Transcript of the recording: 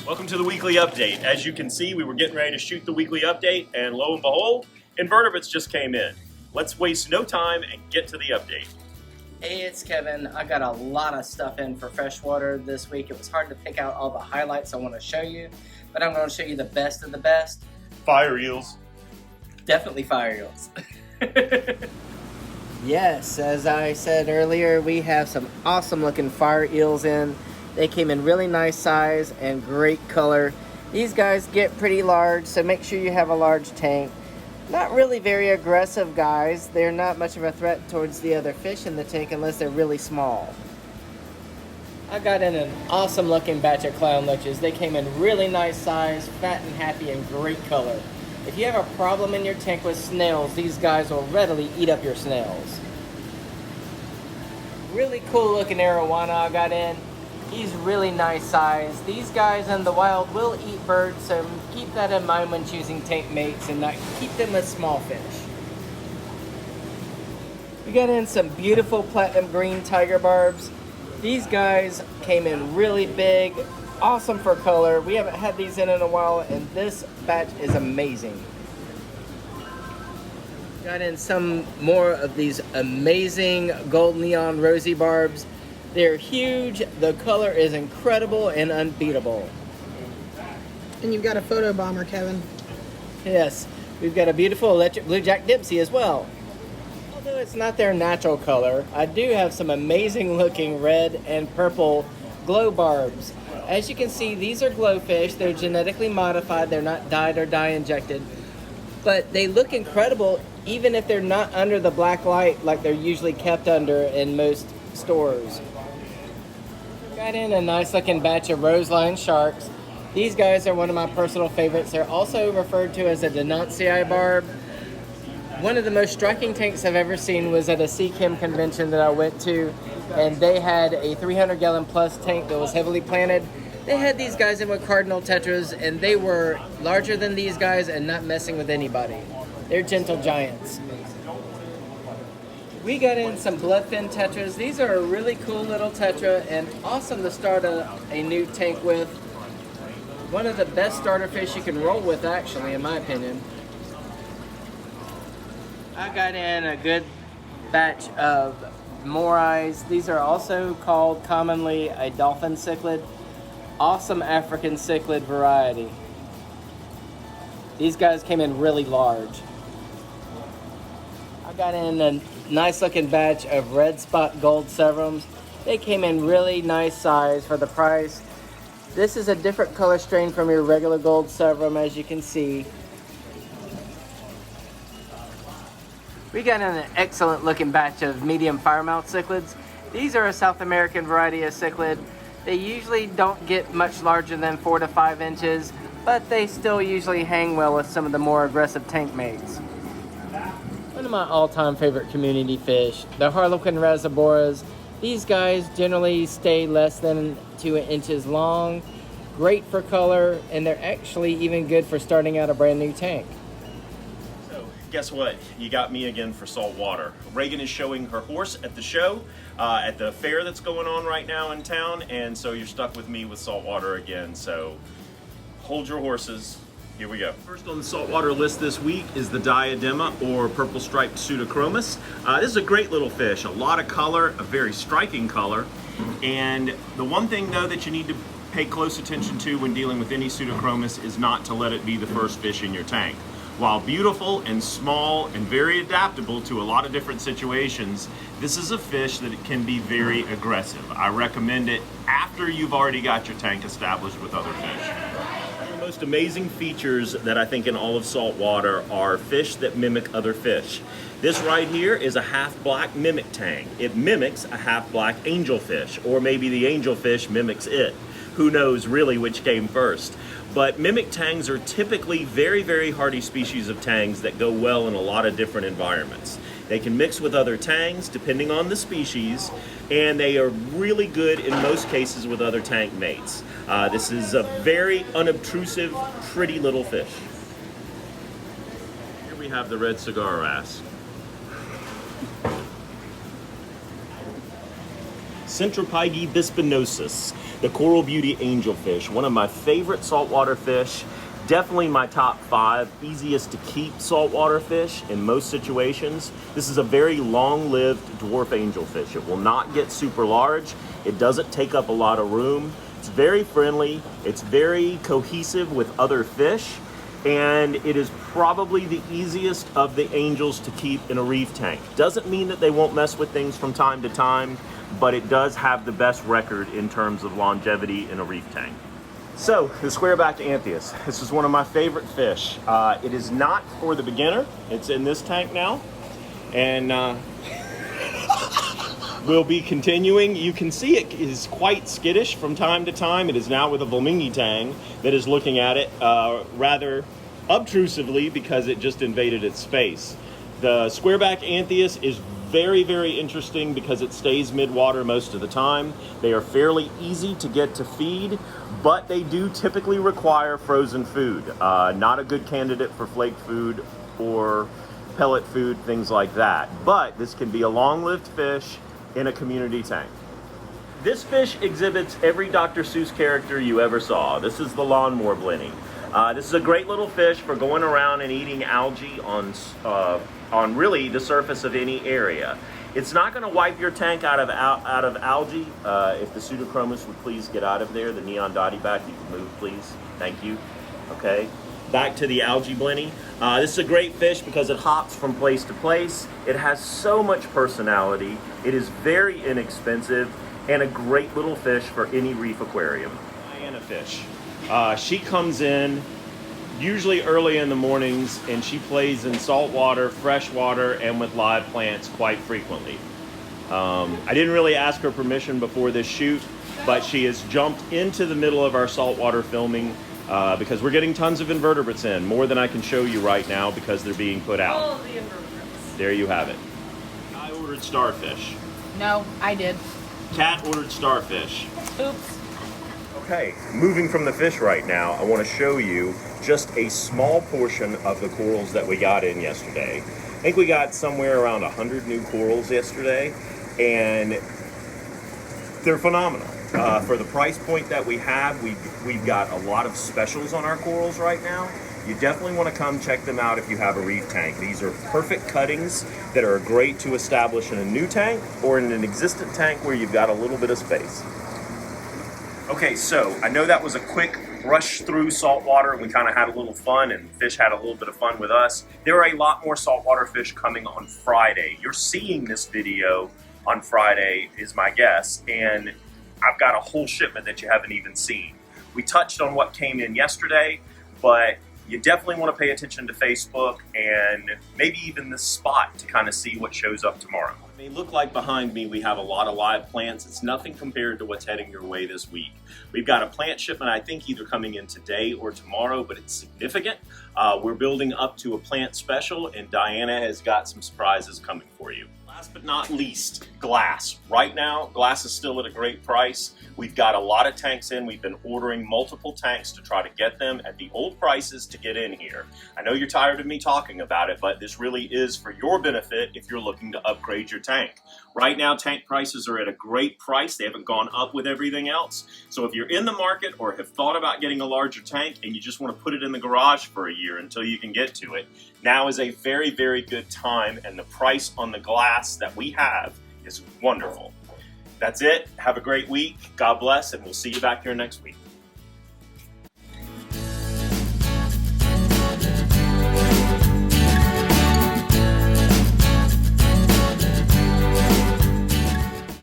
Welcome to the weekly update. As you can see, we were getting ready to shoot the weekly update, and lo and behold, invertebrates just came in. Let's waste no time and get to the update. Hey, it's Kevin. I got a lot of stuff in for freshwater this week. It was hard to pick out all the highlights I want to show you, but I'm going to show you the best of the best. Fire eels. Definitely fire eels. Yes, as I said earlier, we have some awesome looking fire eels in. They came in really nice size and great color. These guys get pretty large, so make sure you have a large tank. Not really very aggressive guys. They're not much of a threat towards the other fish in the tank unless they're really small. I got in an awesome looking batch of clown loaches. They came in really nice size, fat and happy, and great color. If you have a problem in your tank with snails, these guys will readily eat up your snails. Really cool looking arowana I got in. He's really nice size. These guys in the wild will eat birds, so keep that in mind when choosing tank mates and not keep them with small fish. We got in some beautiful platinum green tiger barbs. These guys came in really big, awesome for color. We haven't had these in a while, and this batch is amazing. Got in some more of these amazing gold neon rosy barbs. They're huge, the color is incredible and unbeatable. And you've got a photo bomber, Kevin. Yes, we've got a beautiful electric blue Jack Dempsey as well. Although it's not their natural color, I do have some amazing looking red and purple glow barbs. As you can see, these are glowfish. They're genetically modified. They're not dyed or dye injected. But they look incredible even if they're not under the black light like they're usually kept under in most stores. Got in a nice looking batch of roseline sharks. These guys are one of my personal favorites. They're also referred to as a Denuntii barb. One of the most striking tanks I've ever seen was at a Seachem convention that I went to, and they had a 300 gallon plus tank that was heavily planted. They had these guys in with cardinal tetras, and they were larger than these guys and not messing with anybody. They're gentle giants. We got in some bloodfin tetras. These are a really cool little tetra and awesome to start a new tank with. One of the best starter fish you can roll with, actually, in my opinion. I got in a good batch of morais. These are also called commonly a dolphin cichlid. Awesome African cichlid variety. These guys came in really large. I got in a nice looking batch of red spot gold severums. They came in really nice size for the price. This is a different color strain from your regular gold severum, as you can see. We got in an excellent looking batch of medium firemouth cichlids. These are a South American variety of cichlid. They usually don't get much larger than 4 to 5 inches, but they still usually hang well with some of the more aggressive tank mates. One of my all-time favorite community fish, the Harlequin Razaboras. These guys generally stay less than 2 inches long, great for color, and they're actually even good for starting out a brand new tank. So, guess what? You got me again for saltwater. Reagan is showing her horse at the show, at the fair that's going on right now in town, and so you're stuck with me with saltwater again, so hold your horses. Here we go. First on the saltwater list this week is the Diadema, or purple striped Pseudochromis. This is a great little fish, a lot of color, a very striking color. And the one thing though that you need to pay close attention to when dealing with any Pseudochromis is not to let it be the first fish in your tank. While beautiful and small and very adaptable to a lot of different situations, this is a fish that can be very aggressive. I recommend it after you've already got your tank established with other fish. The most amazing features that I think in all of saltwater are fish that mimic other fish. This right here is a half black mimic tang. It mimics a half black angelfish, or maybe the angelfish mimics it. Who knows really which came first. But mimic tangs are typically very, very hardy species of tangs that go well in a lot of different environments. They can mix with other tangs depending on the species, and they are really good in most cases with other tank mates. This is a very unobtrusive, pretty little fish. Here we have the red cigar wrasse. Centropyge bispinosus, the coral beauty angelfish, one of my favorite saltwater fish. Definitely my top 5 easiest to keep saltwater fish in most situations. This is a very long-lived dwarf angelfish. It will not get super large. It doesn't take up a lot of room. It's very friendly. It's very cohesive with other fish. And it is probably the easiest of the angels to keep in a reef tank. Doesn't mean that they won't mess with things from time to time, but it does have the best record in terms of longevity in a reef tank. So, the square-backed anthias. This is one of my favorite fish. It is not for the beginner. It's in this tank now. And we'll be continuing. You can see it is quite skittish from time to time. It is now with a Volmingi tang that is looking at it rather obtrusively because it just invaded its space. The square-backed anthias is very, very interesting because it stays mid-water most of the time. They are fairly easy to get to feed, but they do typically require frozen food. Not a good candidate for flake food or pellet food, things like that. But this can be a long-lived fish in a community tank. This fish exhibits every Dr. Seuss character you ever saw. This is the lawnmower blenny. This is a great little fish for going around and eating algae on really the surface of any area. It's not going to wipe your tank out of algae. If the Pseudochromis would please get out of there, the neon dotty back, you can move, please. Thank you. Okay. Back to the algae blenny. This is a great fish because it hops from place to place. It has so much personality. It is very inexpensive and a great little fish for any reef aquarium. Diana fish. She comes in usually early in the mornings, and she plays in salt water, fresh water, and with live plants quite frequently. I didn't really ask her permission before this shoot, but she has jumped into the middle of our saltwater filming because we're getting tons of invertebrates in, more than I can show you right now because they're being put out. All of the invertebrates. There you have it. I ordered starfish. No, I did. Kat ordered starfish. Oops. Okay, moving from the fish right now, I want to show you just a small portion of the corals that we got in yesterday. I think we got somewhere around 100 new corals yesterday, and they're phenomenal. For the price point that we have, we've got a lot of specials on our corals right now. You definitely want to come check them out if you have a reef tank. These are perfect cuttings that are great to establish in a new tank or in an existing tank where you've got a little bit of space. Okay, so I know that was a quick rush through saltwater. We kind of had a little fun, and fish had a little bit of fun with us. There are a lot more saltwater fish coming on Friday. You're seeing this video on Friday, is my guess, and I've got a whole shipment that you haven't even seen. We touched on what came in yesterday, but you definitely want to pay attention to Facebook and maybe even this spot to kind of see what shows up tomorrow. It may look like behind me we have a lot of live plants. It's nothing compared to what's heading your way this week. We've got a plant shipment, I think, either coming in today or tomorrow, but it's significant. We're building up to a plant special, and Diana has got some surprises coming for you. Last but not least, glass. Right now, glass is still at a great price. We've got a lot of tanks in. We've been ordering multiple tanks to try to get them at the old prices to get in here. I know you're tired of me talking about it, but this really is for your benefit if you're looking to upgrade your tank. Right now, tank prices are at a great price. They haven't gone up with everything else. So if you're in the market or have thought about getting a larger tank and you just want to put it in the garage for a year until you can get to it, now is a very, very good time, and the price on the glass that we have is wonderful. That's it. Have a great week. God bless, and we'll see you back here next week.